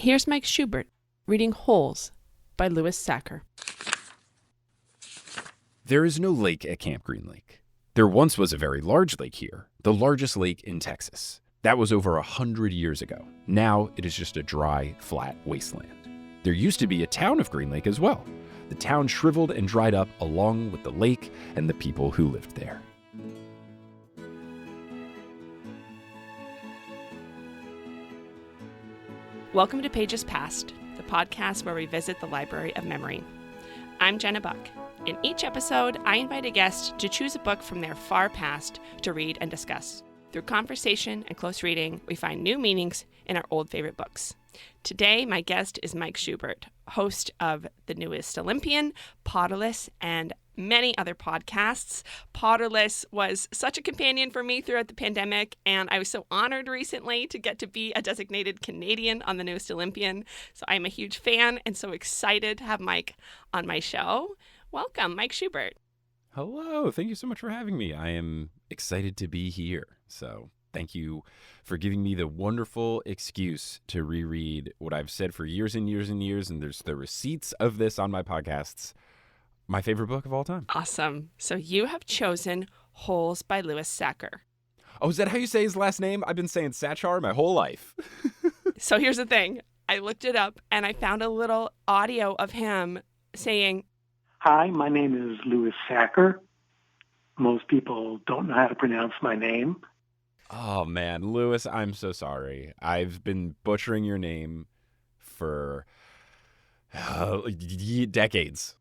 Here's Mike Schubert reading Holes by Louis Sachar. There is no lake at Camp Green Lake. There once was a very large lake here, the largest lake in Texas. That was over 100 years ago. Now it is just a dry, flat wasteland. There used to be a town of Green Lake as well. The town shriveled and dried up along with the lake and the people who lived there. Welcome to Pages Past, the podcast where we visit the Library of Memory. I'm Jenna Buck. In each episode, I invite a guest to choose a book from their far past to read and discuss. Through conversation and close reading, we find new meanings in our old favorite books. Today, my guest is Mike Schubert, host of The Newest Olympian, Potterless, and many other podcasts. Potterless was such a companion for me throughout the pandemic, and I was so honored recently to get to be a designated Canadian on The Newest Olympian. So I'm a huge fan and so excited to have Mike on my show. Welcome, Mike Schubert. Hello, thank you so much for having me. I am excited to be here. So thank you for giving me the wonderful excuse to reread what I've said for years and years and years, and there's the receipts of this on my podcasts. My favorite book of all time. Awesome. So you have chosen Holes by Louis Sachar. Oh, is that how you say his last name? I've been saying Sachar my whole life. So here's the thing. I looked it up and I found a little audio of him saying, "Hi, my name is Louis Sachar. Most people don't know how to pronounce my name." Oh, man. Louis, I'm so sorry. I've been butchering your name for decades.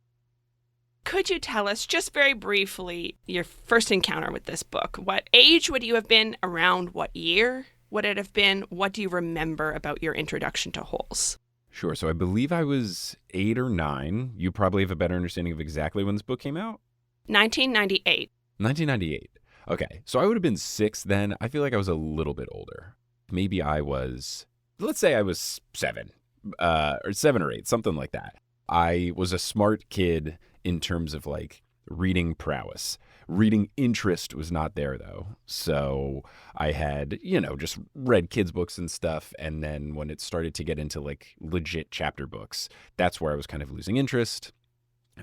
Could you tell us just very briefly your first encounter with this book? What age would you have been? Around what year would it have been? What do you remember about your introduction to Holes? Sure. So I believe I was 8 or 9. You probably have a better understanding of exactly when this book came out. 1998. 1998. Okay. So I would have been 6 then. I feel like I was a little bit older. Maybe I was, let's say I was 7, or 7 or 8, something like that. I was a smart kid in terms of like reading prowess. Reading interest was not there though. So I had, just read kids books and stuff. And then when it started to get into like legit chapter books, that's where I was kind of losing interest.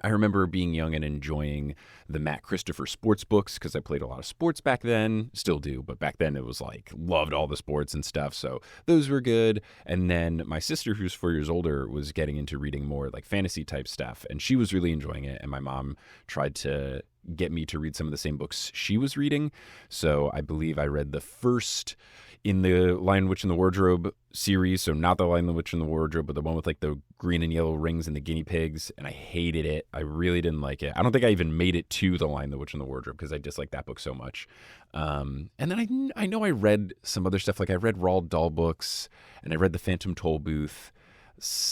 I remember being young and enjoying the Matt Christopher sports books because I played a lot of sports back then, still do, but back then it was like loved all the sports and stuff. So those were good. And then my sister, who's 4 years older, was getting into reading more like fantasy type stuff, and she was really enjoying it. And my mom tried to get me to read some of the same books she was reading. So I believe I read the first in the Lion, Witch, and the Wardrobe series. So not the Lion, the Witch, and the Wardrobe, but the one with like the green and yellow rings and the guinea pigs. And I hated it. I really didn't like it. I don't think I even made it to the Lion, the Witch, and the Wardrobe because I disliked that book so much. And then I know I read some other stuff. Like I read Roald Dahl books and I read The Phantom Toll Booth,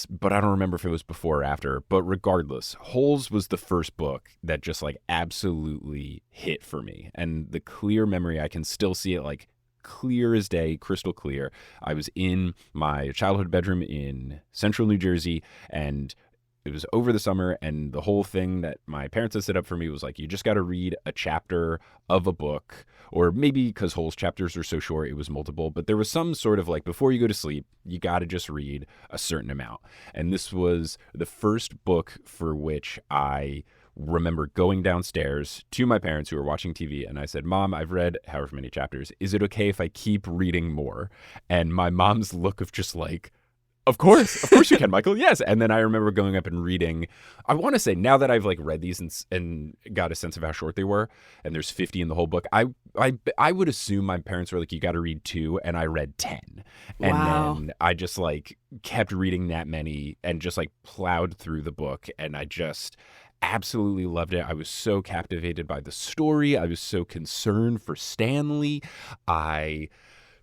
but I don't remember if it was before or after. But regardless, Holes was the first book that just like absolutely hit for me. And the clear memory, I can still see it like clear as day, crystal clear. I was in my childhood bedroom in central New Jersey, and it was over the summer, and the whole thing that my parents had set up for me was like, you just got to read a chapter of a book, or maybe because Holes chapters are so short, it was multiple, but there was some sort of like, before you go to sleep, you got to just read a certain amount. And this was the first book for which I remember going downstairs to my parents who were watching TV, and I said, "Mom, I've read however many chapters. Is it okay if I keep reading more?" And my mom's look of just like, of course you can, Michael. Yes. And then I remember going up and reading, I want to say now that I've like read these and got a sense of how short they were, and there's 50 in the whole book, I would assume my parents were like, you got to read 2, and I read 10. And Wow. then I just like kept reading that many and just like plowed through the book, and I just absolutely loved it. I was so captivated by the story. I was so concerned for Stanley. I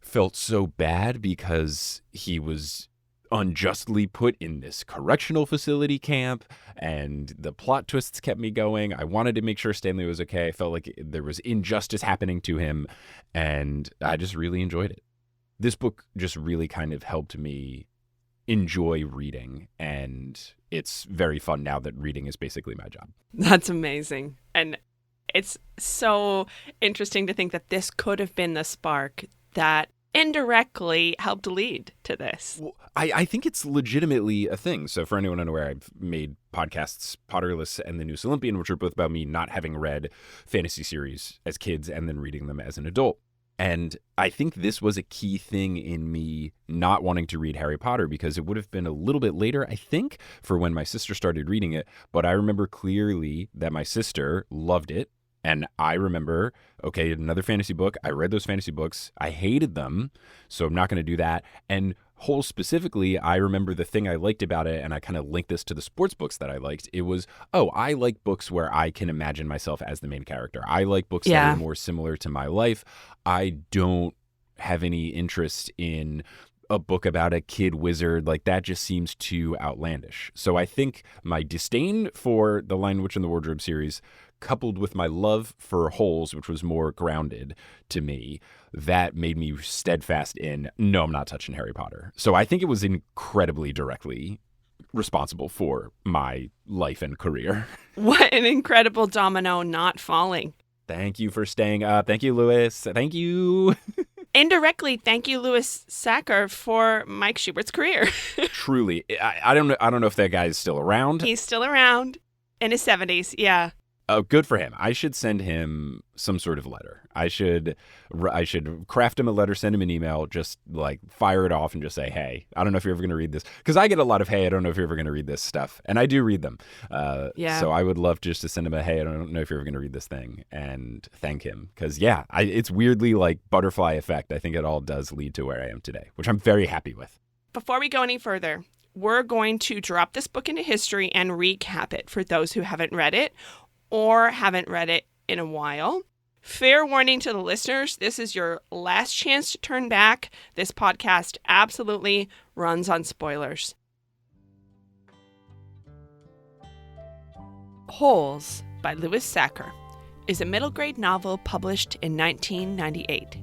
felt so bad because he was unjustly put in this correctional facility camp, and the plot twists kept me going. I wanted to make sure Stanley was okay. I felt like there was injustice happening to him, and I just really enjoyed it. This book just really kind of helped me enjoy reading, and it's very fun now that reading is basically my job. That's amazing. And it's so interesting to think that this could have been the spark that indirectly helped lead to this. Well, I think it's legitimately a thing. So for anyone unaware, I've made podcasts, Potterless and The Noose Olympian, which are both about me not having read fantasy series as kids and then reading them as an adult. And I think this was a key thing in me not wanting to read Harry Potter, because it would have been a little bit later, I think, for when my sister started reading it. But I remember clearly that my sister loved it. And I remember, okay, another fantasy book. I read those fantasy books. I hated them, so I'm not going to do that. And Holes specifically, I remember the thing I liked about it, and I kind of linked this to the sports books that I liked. It was, I like books where I can imagine myself as the main character. I like books that are more similar to my life. I don't have any interest in a book about a kid wizard. Like, that just seems too outlandish. So I think my disdain for the Lion, Witch, and the Wardrobe series, coupled with my love for Holes, which was more grounded to me, that made me steadfast in, no, I'm not touching Harry Potter. So I think it was incredibly directly responsible for my life and career. What an incredible domino not falling. Thank you for staying up. Thank you, Louis. Thank you. Indirectly, thank you, Louis Sachar, for Mike Schubert's career. Truly. I don't know if that guy is still around. He's still around in his 70s, yeah. Oh, good for him. I should send him some sort of letter. I should craft him a letter, send him an email, just like fire it off and just say, hey, I don't know if you're ever going to read this. Because I get a lot of, hey, I don't know if you're ever going to read this stuff. And I do read them. So I would love just to send him a, hey, I don't know if you're ever going to read this thing, and thank him. Because, it's weirdly like butterfly effect. I think it all does lead to where I am today, which I'm very happy with. Before we go any further, we're going to drop this book into history and recap it for those who haven't read it or haven't read it in a while. Fair warning to the listeners, this is your last chance to turn back. This podcast absolutely runs on spoilers. Holes by Louis Sachar is a middle grade novel published in 1998.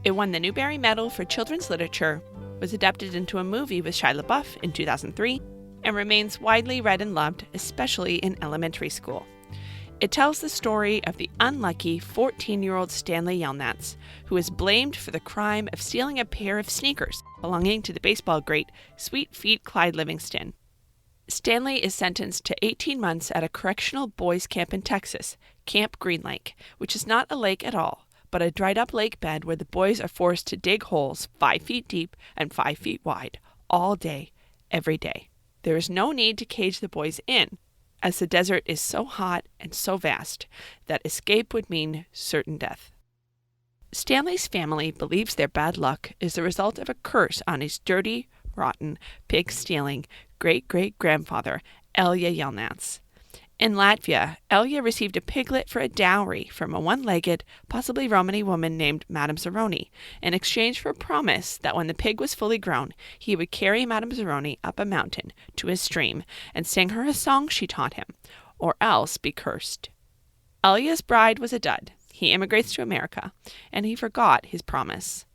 It won the Newbery Medal for Children's Literature, was adapted into a movie with Shia LaBeouf in 2003, and remains widely read and loved, especially in elementary school. It tells the story of the unlucky 14-year-old Stanley Yelnats, who is blamed for the crime of stealing a pair of sneakers belonging to the baseball great Sweet Feet Clyde Livingston. Stanley is sentenced to 18 months at a correctional boys' camp in Texas, Camp Green Lake, which is not a lake at all, but a dried-up lake bed where the boys are forced to dig holes 5 feet deep and 5 feet wide, all day, every day. There is no need to cage the boys in, as the desert is so hot and so vast that escape would mean certain death. Stanley's family believes their bad luck is the result of a curse on his dirty, rotten, pig-stealing great-great-grandfather, Elya Yelnats. In Latvia, Elya received a piglet for a dowry from a one-legged, possibly Romany woman named Madame Zeroni, in exchange for a promise that when the pig was fully grown, he would carry Madame Zeroni up a mountain to a stream and sing her a song she taught him, or else be cursed. Elya's bride was a dud. He immigrates to America, and he forgot his promise.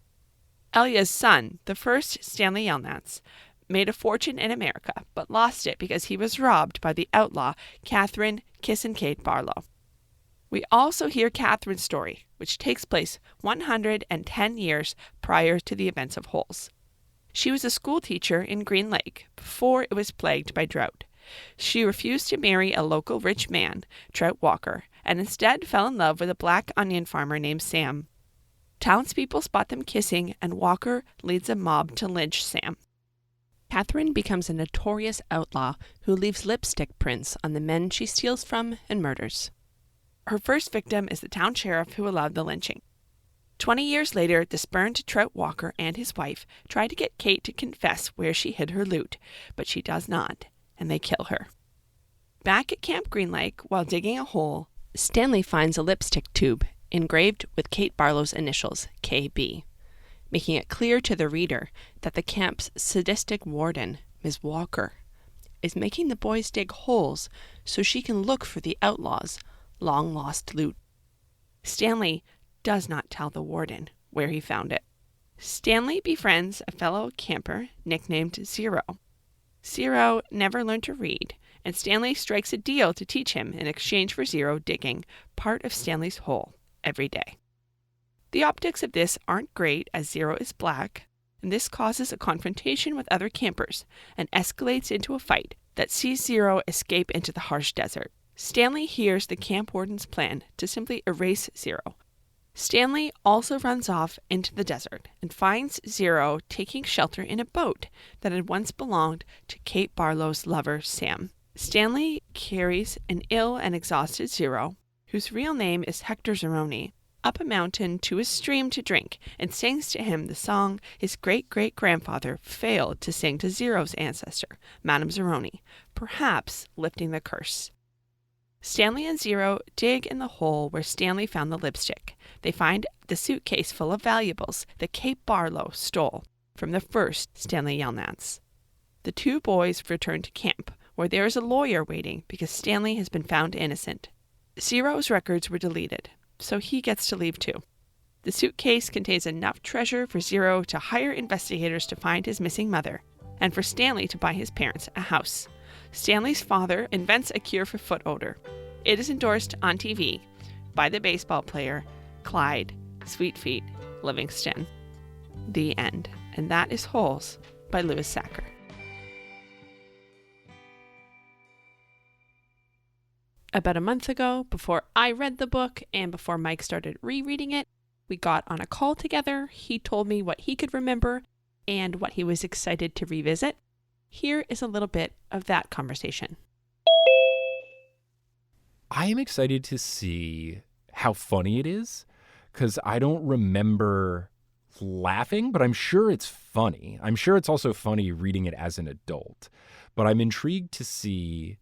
Elya's son, the first Stanley Yelnats, made a fortune in America, but lost it because he was robbed by the outlaw Catherine Kate Barlow. We also hear Catherine's story, which takes place 110 years prior to the events of Holes. She was a school teacher in Green Lake before it was plagued by drought. She refused to marry a local rich man, Trout Walker, and instead fell in love with a black onion farmer named Sam. Townspeople spot them kissing, and Walker leads a mob to lynch Sam. Catherine becomes a notorious outlaw who leaves lipstick prints on the men she steals from and murders. Her first victim is the town sheriff who allowed the lynching. 20 years later, the spurned Trout Walker and his wife try to get Kate to confess where she hid her loot, but she does not, and they kill her. Back at Camp Green Lake, while digging a hole, Stanley finds a lipstick tube engraved with Kate Barlow's initials, KB, making it clear to the reader that the camp's sadistic warden, Ms. Walker, is making the boys dig holes so she can look for the outlaw's long-lost loot. Stanley does not tell the warden where he found it. Stanley befriends a fellow camper nicknamed Zero. Zero never learned to read, and Stanley strikes a deal to teach him in exchange for Zero digging part of Stanley's hole every day. The optics of this aren't great as Zero is black, and this causes a confrontation with other campers and escalates into a fight that sees Zero escape into the harsh desert. Stanley hears the camp warden's plan to simply erase Zero. Stanley also runs off into the desert and finds Zero taking shelter in a boat that had once belonged to Kate Barlow's lover, Sam. Stanley carries an ill and exhausted Zero, whose real name is Hector Zeroni, up a mountain to a stream to drink and sings to him the song his great-great-grandfather failed to sing to Zero's ancestor, Madame Zeroni, perhaps lifting the curse. Stanley and Zero dig in the hole where Stanley found the lipstick. They find the suitcase full of valuables that Kate Barlow stole from the first Stanley Yelnats. The two boys return to camp, where there is a lawyer waiting because Stanley has been found innocent. Zero's records were deleted, so he gets to leave too. The suitcase contains enough treasure for Zero to hire investigators to find his missing mother, and for Stanley to buy his parents a house. Stanley's father invents a cure for foot odor. It is endorsed on TV by the baseball player Clyde Sweetfeet Livingston. The end. And that is Holes by Louis Sachar. About a month ago, before I read the book and before Mike started rereading it, we got on a call together. He told me what he could remember and what he was excited to revisit. Here is a little bit of that conversation. I am excited to see how funny it is, because I don't remember laughing, but I'm sure it's funny. I'm sure it's also funny reading it as an adult, but I'm intrigued to see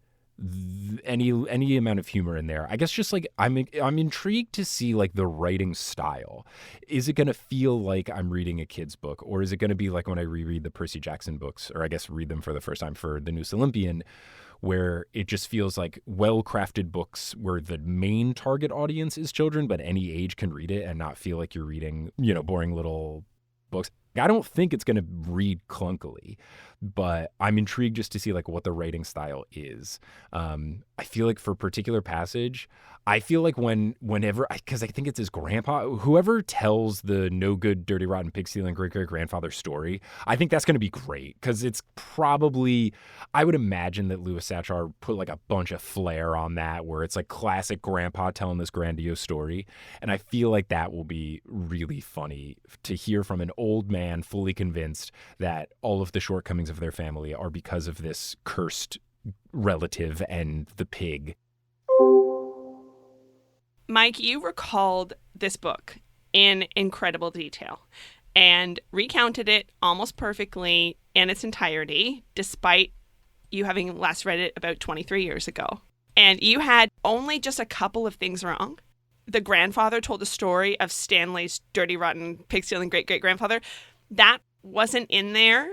any amount of humor in there. I guess just like I'm intrigued to see like the writing style. Is it going to feel like I'm reading a kid's book, or is it going to be like when I reread the Percy Jackson books, or I guess read them for the first time for The Noose Olympian, where it just feels like well-crafted books where the main target audience is children, but any age can read it and not feel like you're reading, boring little books. I don't think it's going to read clunkily, but I'm intrigued just to see like what the writing style is. I feel like for a particular passage, I feel like whenever, because I think it's his grandpa, whoever tells the no good, dirty, rotten, pig stealing great-great-grandfather story, I think that's going to be great, because it's probably, I would imagine that Louis Sachar put like a bunch of flair on that, where it's like classic grandpa telling this grandiose story. And I feel like that will be really funny to hear from an old man fully convinced that all of the shortcomings of their family are because of this cursed relative and the pig. Mike, you recalled this book in incredible detail and recounted it almost perfectly in its entirety, despite you having last read it about 23 years ago. And you had only just a couple of things wrong. The grandfather told a story of Stanley's dirty, rotten, pig-stealing great-great-grandfather. That wasn't in there.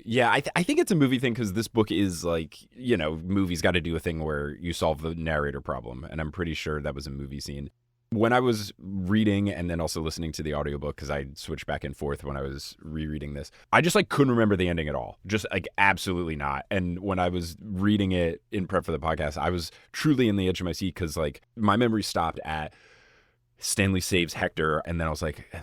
Yeah, I think it's a movie thing, because this book is like, movies got to do a thing where you solve the narrator problem. And I'm pretty sure that was a movie scene. When I was reading and then also listening to the audiobook, because I switched back and forth when I was rereading this, I just like couldn't remember the ending at all. Just like absolutely not. And when I was reading it in prep for the podcast, I was truly in the edge of my seat, because like my memory stopped at Stanley saves Hector, and then I was like,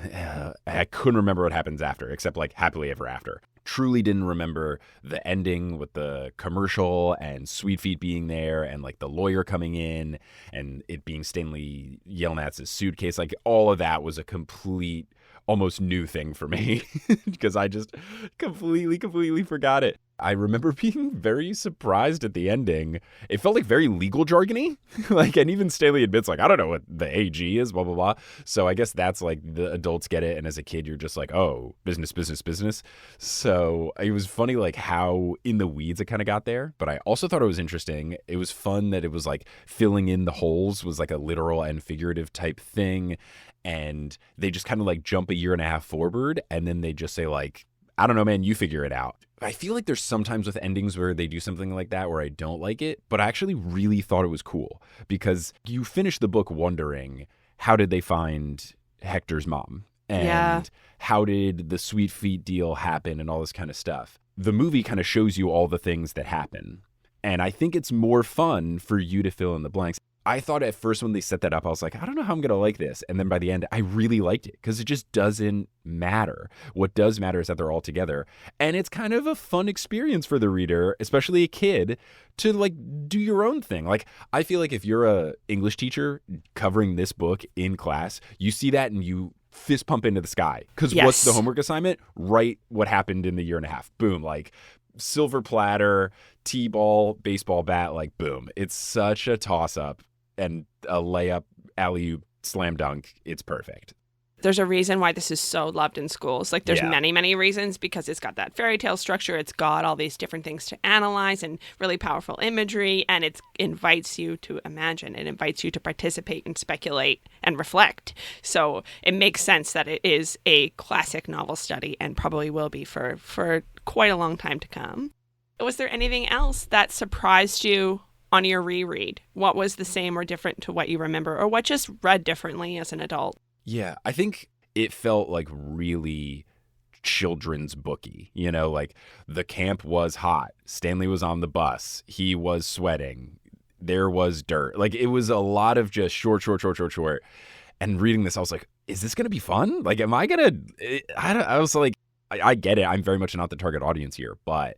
I couldn't remember what happens after, except like happily ever after. Truly didn't remember the ending with the commercial and Sweetfeet being there and like the lawyer coming in and it being Stanley Yelnatz's suitcase. Like all of that was a complete, almost new thing for me because I just completely forgot it. I remember being very surprised at the ending. It felt like very legal jargony. And even Stanley admits, like, I don't know what the AG is, blah, blah, blah. So I guess that's like the adults get it. And as a kid, you're just like, oh, business. So it was funny, like how in the weeds it kind of got there. But I also thought it was interesting. It was fun that it was like filling in the holes was like a literal and figurative type thing. And they just kind of like jump a year and a half forward. And then they just say like, I don't know, man, you figure it out. I feel like there's sometimes with endings where they do something like that where I don't like it, but I actually really thought it was cool because you finish the book wondering, how did they find Hector's mom? And how did the Sweetfeet deal happen and all this kind of stuff? The movie kind of shows you all the things that happen. And I think it's more fun for you to fill in the blanks. I thought at first when they set that up, I was like, I don't know how I'm going to like this. And then by the end, I really liked it because it just doesn't matter. What does matter is that they're all together. And it's kind of a fun experience for the reader, especially a kid, to like do your own thing. Like, I feel like if you're a English teacher covering this book in class, you see that and you fist pump into the sky. Because what's the homework assignment? Write what happened in the year and a half. Boom. Like, silver platter, T-ball, baseball bat, like, boom. It's such a toss-up. And a layup, alley-oop, slam dunk, it's perfect. There's a reason why this is so loved in schools. Like, there's many, many reasons, because it's got that fairy tale structure. It's got all these different things to analyze and really powerful imagery. And it invites you to imagine. It invites you to participate and speculate and reflect. So it makes sense that it is a classic novel study and probably will be for quite a long time to come. Was there anything else that surprised you on your reread? What was the same or different to what you remember, or what just read differently as an adult? Yeah, I think it felt like really children's booky. You know, like the camp was hot. Stanley was on the bus. He was sweating. There was dirt. Like, it was a lot of just short. And reading this, I was like, is this going to be fun? Like, am I going to, I was like, I get it. I'm very much not the target audience here, but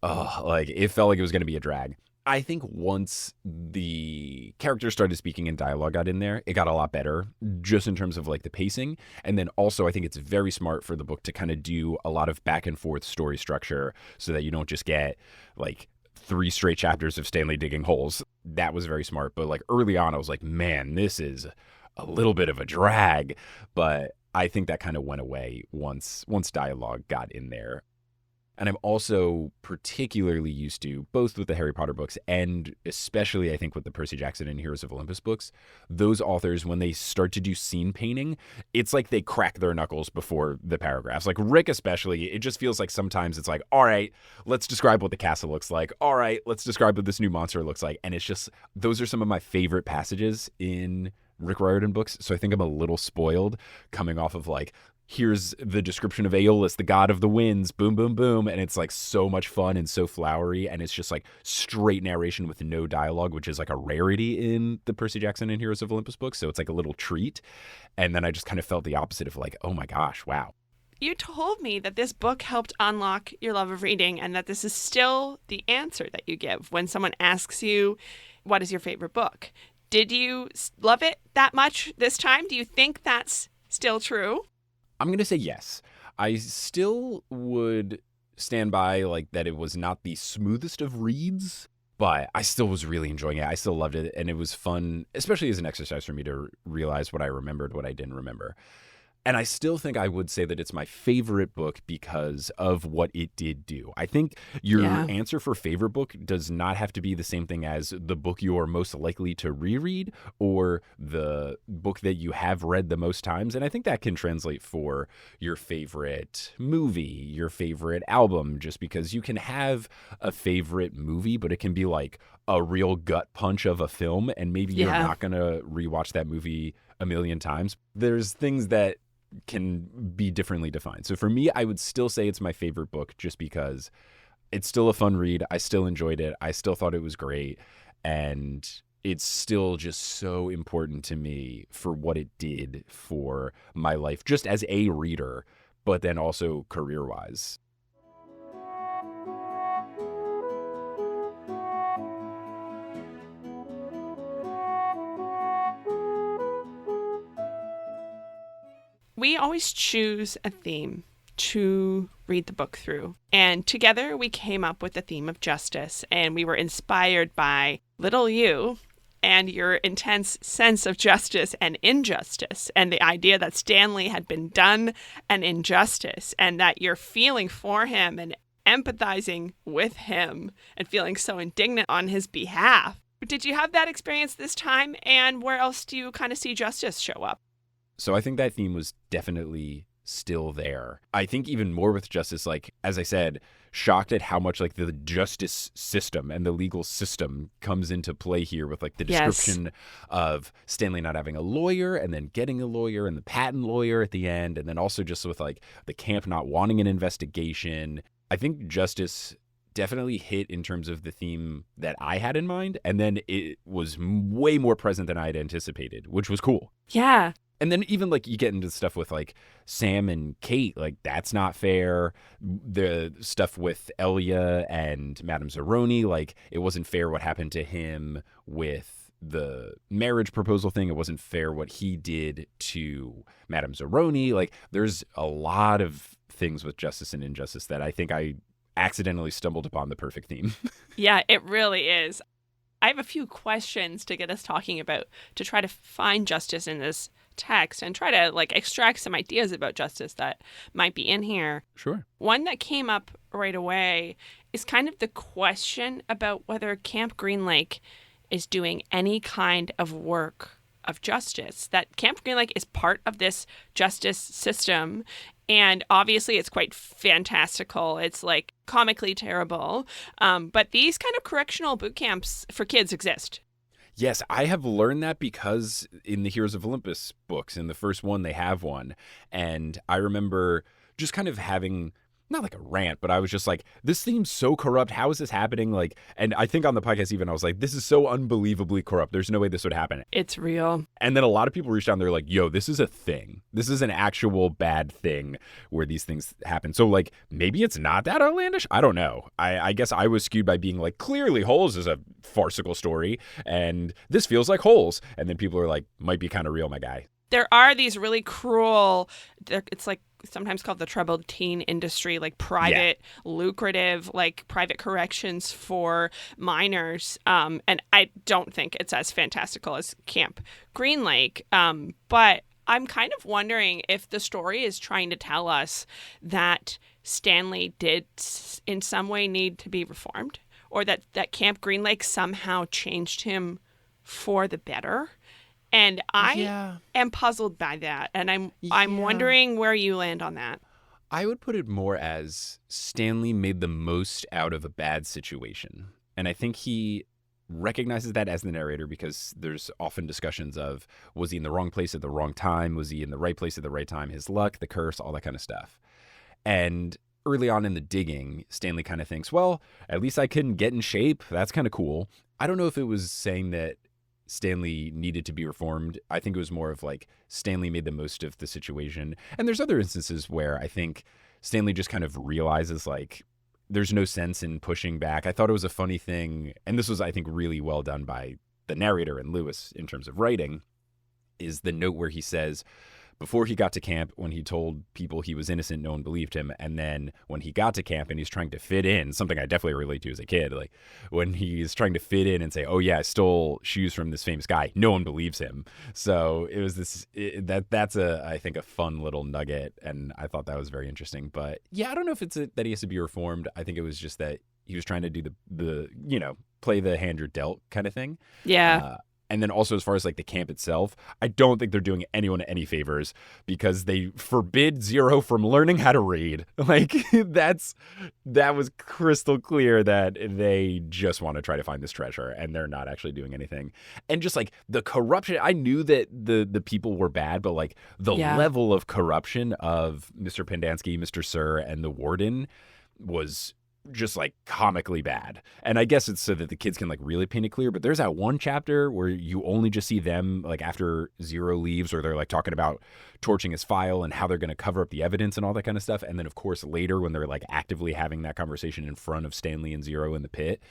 like, it felt like it was going to be a drag. I think once the characters started speaking and dialogue got in there, it got a lot better just in terms of like the pacing. And then also I think it's very smart for the book to kind of do a lot of back and forth story structure so that you don't just get like 3 straight chapters of Stanley digging holes. That was very smart. But like early on, I was like, man, this is a little bit of a drag. But I think that kind of went away once dialogue got in there. And I'm also particularly used to, both with the Harry Potter books and especially I think with the Percy Jackson and Heroes of Olympus books, those authors, when they start to do scene painting, it's like they crack their knuckles before the paragraphs. Like Rick especially, it just feels like sometimes it's like, all right, let's describe what the castle looks like. All right, let's describe what this new monster looks like. And it's just, those are some of my favorite passages in Rick Riordan books. So I think I'm a little spoiled coming off of like, here's the description of Aeolus, the god of the winds, boom, boom, boom. And it's like so much fun and so flowery. And it's just like straight narration with no dialogue, which is like a rarity in the Percy Jackson and Heroes of Olympus books. So it's like a little treat. And then I just kind of felt the opposite of like, oh my gosh, wow. You told me that this book helped unlock your love of reading and that this is still the answer that you give when someone asks you, what is your favorite book? Did you love it that much this time? Do you think that's still true? I'm going to say yes. I still would stand by like that it was not the smoothest of reads, but I still was really enjoying it. I still loved it, and it was fun, especially as an exercise for me to realize what I remembered, what I didn't remember. And I still think I would say that it's my favorite book because of what it did do. I think your answer for favorite book does not have to be the same thing as the book you are most likely to reread or the book that you have read the most times. And I think that can translate for your favorite movie, your favorite album, just because you can have a favorite movie, but it can be like a real gut punch of a film. And maybe you're not going to rewatch that movie a million times. There's things that can be differently defined. So for me, I would still say it's my favorite book just because it's still a fun read. I still enjoyed it. I still thought it was great. And it's still just so important to me for what it did for my life, just as a reader, but then also career-wise. We always choose a theme to read the book through. And together we came up with the theme of justice. And we were inspired by little you and your intense sense of justice and injustice. And the idea that Stanley had been done an injustice and that you're feeling for him and empathizing with him and feeling so indignant on his behalf. Did you have that experience this time? And where else do you kind of see justice show up? So I think that theme was definitely still there. I think even more with justice, like, as I said, shocked at how much like the justice system and the legal system comes into play here with like the description of Stanley not having a lawyer and then getting a lawyer and the patent lawyer at the end. And then also just with like the camp not wanting an investigation. I think justice definitely hit in terms of the theme that I had in mind. And then it was way more present than I had anticipated, which was cool. Yeah. And then even like you get into stuff with like Sam and Kate, like that's not fair. The stuff with Elia and Madame Zeroni, like it wasn't fair what happened to him with the marriage proposal thing. It wasn't fair what he did to Madame Zeroni. Like there's a lot of things with justice and injustice that I think I accidentally stumbled upon the perfect theme. Yeah, it really is. I have a few questions to get us talking about to try to find justice in this text and try to like extract some ideas about justice that might be in here. Sure. One that came up right away is kind of the question about whether Camp Green Lake is doing any kind of work of justice, that Camp Green Lake is part of this justice system. And obviously it's quite fantastical. It's like comically terrible. But these kind of correctional boot camps for kids exist. Yes, I have learned that because in the Heroes of Olympus books, in the first one, they have one. And I remember just kind of having, not like a rant, but I was just like, this seems so corrupt. How is this happening? Like, and I think on the podcast even, I was like, this is so unbelievably corrupt. There's no way this would happen. It's real. And then a lot of people reached out and they're like, yo, this is a thing. This is an actual bad thing where these things happen. So like, maybe it's not that outlandish. I don't know. I guess I was skewed by being like, clearly Holes is a farcical story and this feels like Holes. And then people are like, might be kind of real, my guy. There are these really cruel, it's like sometimes called the troubled teen industry, like private, lucrative, like private corrections for minors. And I don't think it's as fantastical as Camp Green Lake. But I'm kind of wondering if the story is trying to tell us that Stanley did in some way need to be reformed, or that Camp Green Lake somehow changed him for the better. And I am puzzled by that. And I'm wondering where you land on that. I would put it more as Stanley made the most out of a bad situation. And I think he recognizes that as the narrator because there's often discussions of, was he in the wrong place at the wrong time? Was he in the right place at the right time? His luck, the curse, all that kind of stuff. And early on in the digging, Stanley kind of thinks, well, at least I couldn't get in shape. That's kind of cool. I don't know if it was saying that Stanley needed to be reformed. I think it was more of like Stanley made the most of the situation. And there's other instances where I think Stanley just kind of realizes like there's no sense in pushing back. I thought it was a funny thing, and this was, I think, really well done by the narrator and Lewis in terms of writing, is the note where he says, before he got to camp, when he told people he was innocent, no one believed him. And then when he got to camp and he's trying to fit in, something I definitely relate to as a kid, like when he's trying to fit in and say, oh yeah, I stole shoes from this famous guy, no one believes him. So it was that's I think a fun little nugget. And I thought that was very interesting. But yeah, I don't know if it's that he has to be reformed. I think it was just that he was trying to do the play the hand you're dealt kind of thing. Yeah. And then also as far as like the camp itself, I don't think they're doing anyone any favors because they forbid Zero from learning how to read. Like that was crystal clear that they just want to try to find this treasure and they're not actually doing anything. And just like the corruption, I knew that the people were bad, but like the level of corruption of Mr. Pendanski, Mr. Sir, and the warden was just like comically bad. And I guess it's so that the kids can like really paint it clear, but there's that one chapter where you only just see them like after Zero leaves, or they're like talking about torching his file and how they're going to cover up the evidence and all that kind of stuff. And then of course later when they're like actively having that conversation in front of Stanley and Zero in the pit,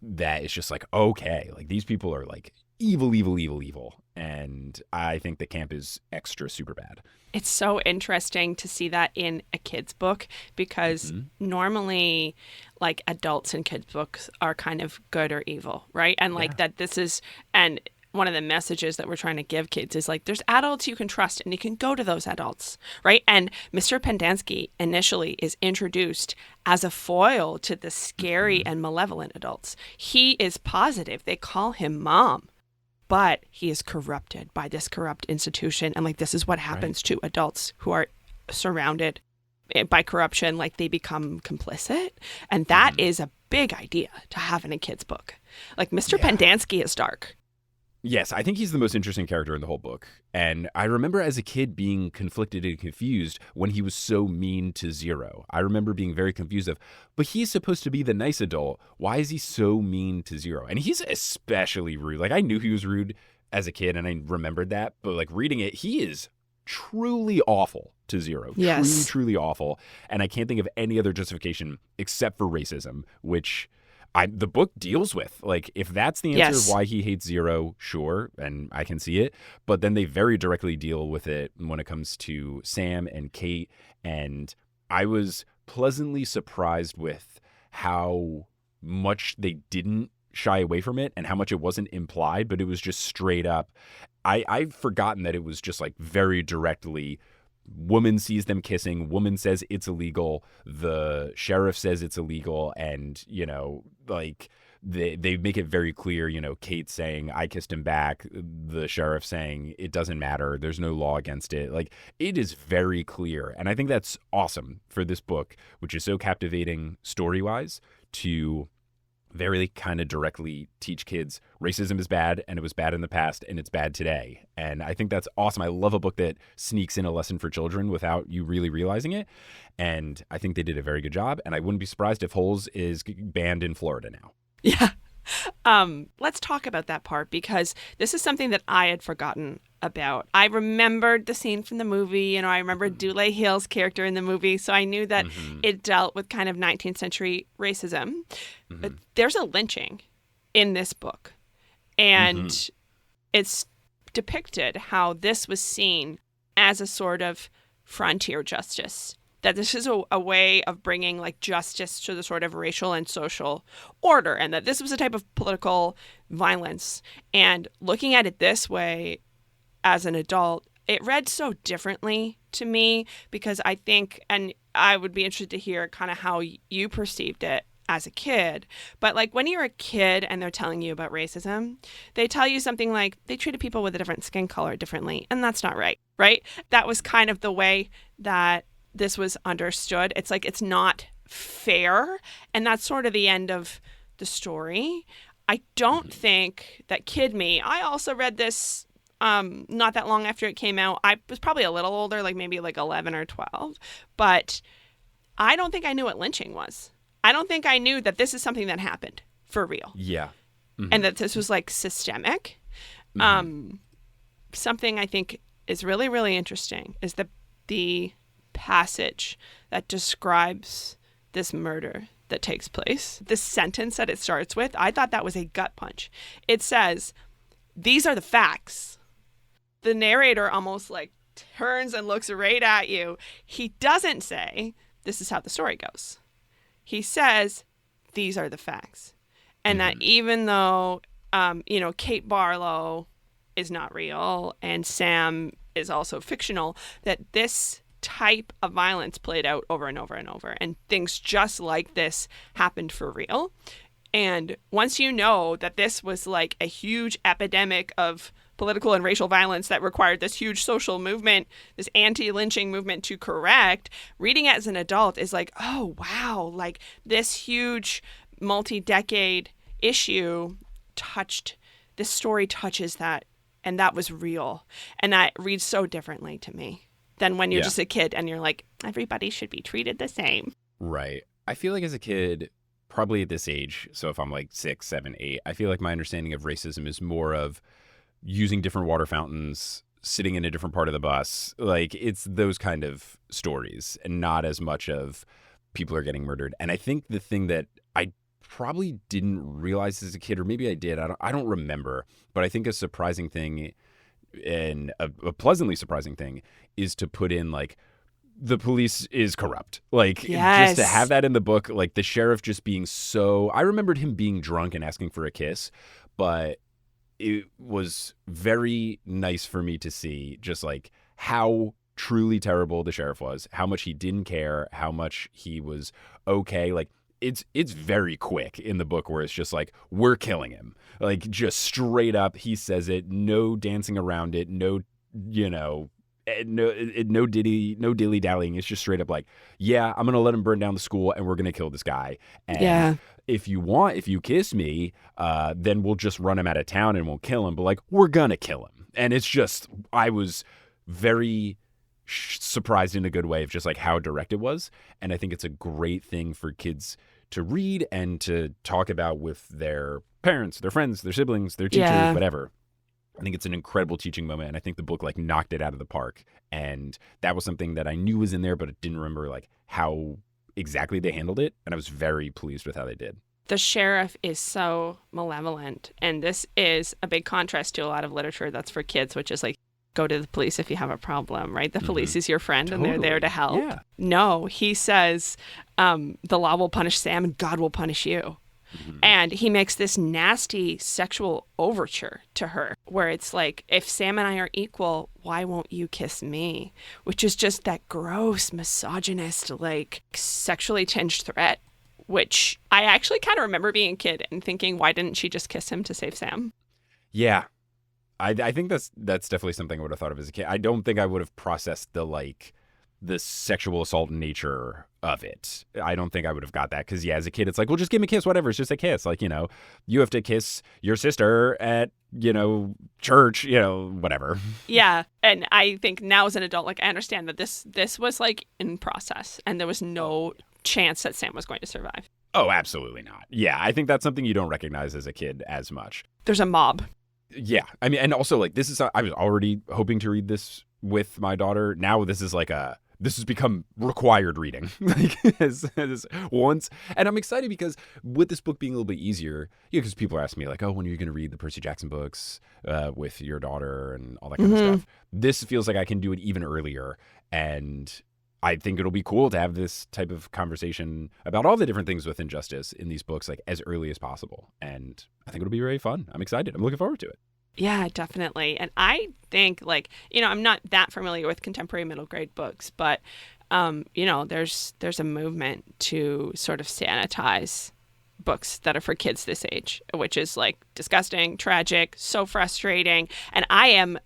that is just like, okay, like these people are like evil. And I think the camp is extra super bad. It's so interesting to see that in a kid's book because normally like adults in kids' books are kind of good or evil, right? And like that this is, and one of the messages that we're trying to give kids is like, there's adults you can trust and you can go to those adults, right? And Mr. Pendanski initially is introduced as a foil to the scary and malevolent adults. He is positive. They call him Mom. But he is corrupted by this corrupt institution. And like, this is what happens to adults who are surrounded by corruption. Like they become complicit. And that is a big idea to have in a kid's book. Like Mr. Pendanski is dark. Yes, I think he's the most interesting character in the whole book. And I remember as a kid being conflicted and confused when he was so mean to Zero. I remember being very confused but he's supposed to be the nice adult. Why is he so mean to Zero? And he's especially rude. Like, I knew he was rude as a kid and I remembered that, but like reading it, he is truly awful to Zero. Yes. Truly awful. And I can't think of any other justification except for racism, which the book deals with. Like, if that's the answer of why he hates Zero, sure, and I can see it. But then they very directly deal with it when it comes to Sam and Kate. And I was pleasantly surprised with how much they didn't shy away from it and how much it wasn't implied, but it was just straight up. I've forgotten that it was just like very directly. Woman sees them kissing. Woman says it's illegal. The sheriff says it's illegal. And, you know, like they make it very clear, you know, Kate saying, I kissed him back. The sheriff saying it doesn't matter. There's no law against it. Like, it is very clear. And I think that's awesome for this book, which is so captivating story-wise, to very kind of directly teach kids racism is bad and it was bad in the past and it's bad today. And I think that's awesome. I love a book that sneaks in a lesson for children without you really realizing it. And I think they did a very good job. And I wouldn't be surprised if Holes is banned in Florida now. Yeah. Let's talk about that part, because this is something that I had forgotten about. I remembered the scene from the movie. You know, I remember Dule Hill's character in the movie, so I knew that it dealt with kind of 19th century racism. But there's a lynching in this book, and it's depicted how this was seen as a sort of frontier justice. That this is a way of bringing like justice to the sort of racial and social order, and that this was a type of political violence. And looking at it this way as an adult, it read so differently to me, because I think, and I would be interested to hear kind of how you perceived it as a kid, but like when you're a kid and they're telling you about racism, they tell you something like they treated people with a different skin color differently, and that's not right, right? That was kind of the way that this was understood. It's like, it's not fair. And that's sort of the end of the story. I don't think that kid me, I also read this not that long after it came out. I was probably a little older, like maybe like 11 or 12, but I don't think I knew what lynching was. I don't think I knew that this is something that happened for real. Yeah. And that this was like systemic. Something I think is really, really interesting is the passage that describes this murder that takes place. The sentence that it starts with, I thought that was a gut punch. It says, "These are the facts." The narrator almost like turns and looks right at you. He doesn't say, "This is how the story goes." He says, "These are the facts." And that even though, you know, Kate Barlow is not real and Sam is also fictional, that this type of violence played out over and over and over, and things just like this happened for real. And once you know that this was like a huge epidemic of political and racial violence that required this huge social movement, this anti-lynching movement to correct, reading it as an adult is like, oh wow, like this huge multi-decade issue this story touches that, and that was real. And that reads so differently to me than when you're just a kid and you're like, everybody should be treated the same. Right. I feel like as a kid, probably at this age, so if I'm like 6, 7, 8, I feel like my understanding of racism is more of using different water fountains, sitting in a different part of the bus. Like, it's those kind of stories, and not as much of people are getting murdered. And I think the thing that I probably didn't realize as a kid, or maybe I did, I don't remember, but I think a surprising thing, and a pleasantly surprising thing, is to put in like the police is corrupt. Like, just to have that in the book, like the sheriff just being so, I remembered him being drunk and asking for a kiss, but it was very nice for me to see just like how truly terrible the sheriff was, how much he didn't care, how much he was okay. Like, it's very quick in the book where it's just like, we're killing him. Like, just straight up, he says it, no dancing around it, no, you know, no dilly dallying. It's just straight up like, yeah, I'm gonna let him burn down the school, and we're gonna kill this guy. And if you kiss me, then we'll just run him out of town and we'll kill him. But like, we're gonna kill him. And it's just, I was very surprised in a good way of just like how direct it was. And I think it's a great thing for kids to read and to talk about with their parents, their friends, their siblings, their teachers, whatever. I think it's an incredible teaching moment, and I think the book like knocked it out of the park. And that was something that I knew was in there, but I didn't remember like how exactly they handled it, and I was very pleased with how they did. The sheriff is so malevolent, and this is a big contrast to a lot of literature that's for kids, which is like, go to the police if you have a problem, right? The police is your friend, and they're there to help. Yeah. No, he says the law will punish Sam and God will punish you. And he makes this nasty sexual overture to her where it's like, if Sam and I are equal, why won't you kiss me? Which is just that gross, misogynist, like sexually tinged threat, which I actually kind of remember being a kid and thinking, why didn't she just kiss him to save Sam? Yeah. I think that's definitely something I would have thought of as a kid. I don't think I would have processed the sexual assault nature of it. I don't think I would have got that because, as a kid, it's like, well, just give me a kiss, whatever. It's just a kiss. Like, you have to kiss your sister at, church, whatever. Yeah. And I think now as an adult, like, I understand that this was like in process and there was no chance that Sam was going to survive. Oh, absolutely not. Yeah. I think that's something you don't recognize as a kid as much. There's a mob. Yeah. I mean, and also like I was already hoping to read this with my daughter. Now this is like this has become required reading like as once. And I'm excited because with this book being a little bit easier, because people are asking me like, oh, when are you going to read the Percy Jackson books with your daughter and all that kind of stuff? This feels like I can do it even earlier. And I think it'll be cool to have this type of conversation about all the different things with injustice in these books like as early as possible. And I think it'll be very fun. I'm excited. I'm looking forward to it. Yeah, definitely. And I think like, I'm not that familiar with contemporary middle grade books, but, there's a movement to sort of sanitize books that are for kids this age, which is like disgusting, tragic, so frustrating. And I am